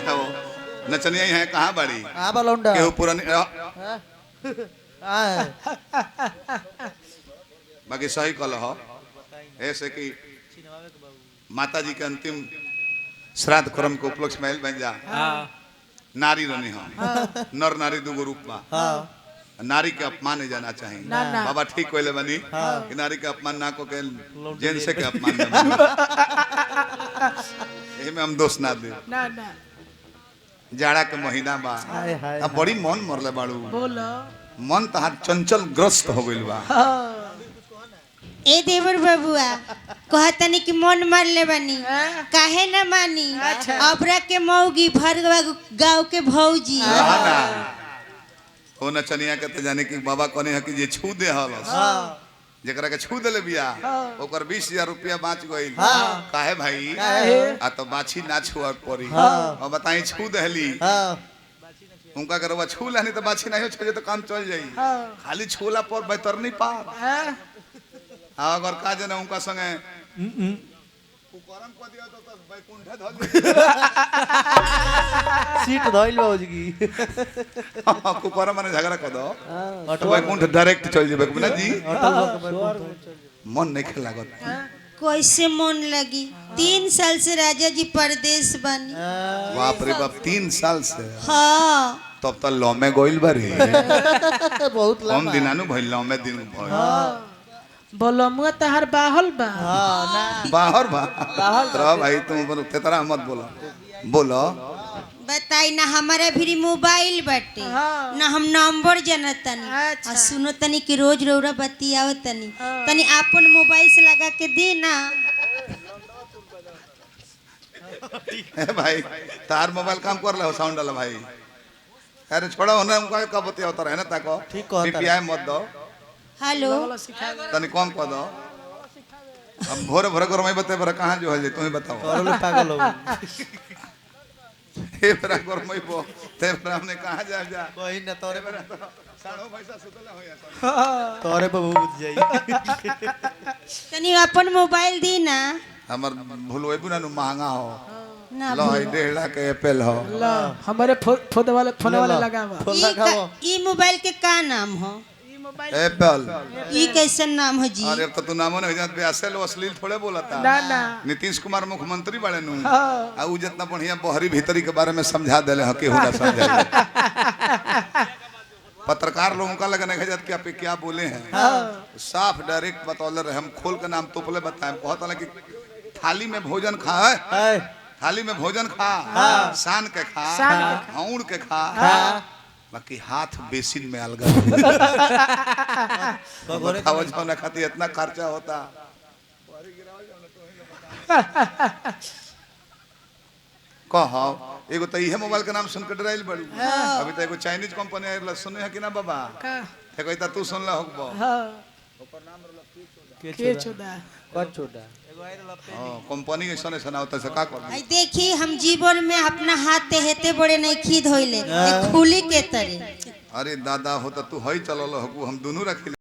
हो नचनिया है कहाँ बड़ी हां बलौंडा केहू पुरानी बाकी सही कल हो ऐसे कि माता जी के अंतिम श्राद्ध कर्म के उपलक्ष्य में बन जा नारी रनी हो नर नारी दूगो रूप में नारी के अपमान नहीं जाना चाहिए बाबा ठीक कोई बनी कि नारी के अपमान ना को के जेंट्स के अपमान यही में हम दोष ना दे जाड़ा के महीना बा अब बड़ी मन मरले बाड़ू बोलो मन तहार चंचल ग्रस्त हो गइल बा ए देवर बबुआ कहतनी कि मन मार ले बनी काहे न मानी अबरा के मौगी भर गांव के भौजी हो नचनिया के तो जाने कि बाबा कहने है कि जे छू दे हलस जेकरा के छू देले बिया ओकर 20,000 रुपया बाँच गइल काहे भाई आ तो बाछी ना छुआ पड़ी अब बताई छू देहली उनका करवा छू लेनी तो बाछी नहीं छू तो काम चल जाई खाली छूला पर बेहतर नहीं पार अगर का जने उनका संगे कुकरम को दिया तो बैकुंठे धल सीट धइल बाबूजी की कुकरम माने झगड़ा कर दो तो बैकुंठ डायरेक्ट चल जेबे ना जी मन नहीं खेल लागत कैसे मन लगी 3 साल से राजा जी परदेश बनी बाप रे बाप 3 साल से हाँ तब तो लौमे गोइल बारी बहुत कम दिनानु भइल लौमे दिन भइल बोलो मुआ तहार बाहल बा हां ना बाहर बा तो भाई तुम तेतरा मत बोलो बोलो बताई ना हमारा भी मोबाइल बाटे ना हम नंबर जानतनी अच्छा। और सुनो तनी कि रोज रौरा बतियाव तनी तनी अपन मोबाइल से लगा के दे ना ए भाई तार मोबाइल काम कर ले साउंड वाला भाई अरे छोड़ा होना उनका का बतिया होता है ना ताको ठीक कहता पीपीआई मत दो हेलो तनी कम कर दो अब भोरे भोरे कर मैं बते भरे कहां जो है तुम्हें बताओ और लोग पागल हो हे भरा कर मैं बो ते भरा हमने कहां जा कोई न तोरे भरा तो साढ़ो पैसा सुतला हो या तोरे पे बुझ जाई तनी अपन मोबाइल दी ना हमर भूलवे बुना नु महंगा हो ना लो 1.5 लाख के एप्पल हो ला हमारे फोन वाले लगावा ई मोबाइल के का नाम हो एप्पल ई कैसन नाम हो जी अरे अब तो तू नामो नहीं जानत बेअसल अश्लील थोड़े बोलता ना ना नीतीश कुमार मुख्यमंत्री बड़े नु आ उ जितना बढ़िया बहरी भीतरी के बारे में समझा देले ह केहू ना समझा पत्रकार लोगों का लगने है कि आप क्या बोले हैं साफ डायरेक्ट बतौले रहे हम खोल के नाम तोपले बताएं बहुत अलग कि थाली में भोजन खा थाली में भोजन खा सान के खा हौड़ के खा बाकी हाथ बेसिन में अलगा बताओ जो ना खाती इतना खर्चा होता कहो एगो तो इहे मोबाइल के नाम सुन के डराइल बड़ी अभी तो एगो चाइनीज कंपनी आइल सुने है कि ना बाबा ते कहता तू सुन ला होबो ओकर नाम के चोदा कौन छोटा हां कंपनी ऐसा नहीं सुनावता से का कर आई देखी हम जीवन में अपना हाथ हेते बड़े नहीं खीद होइले खुली के तरे अरे दादा हो तो तू हई चलल हो हम दोनों रखी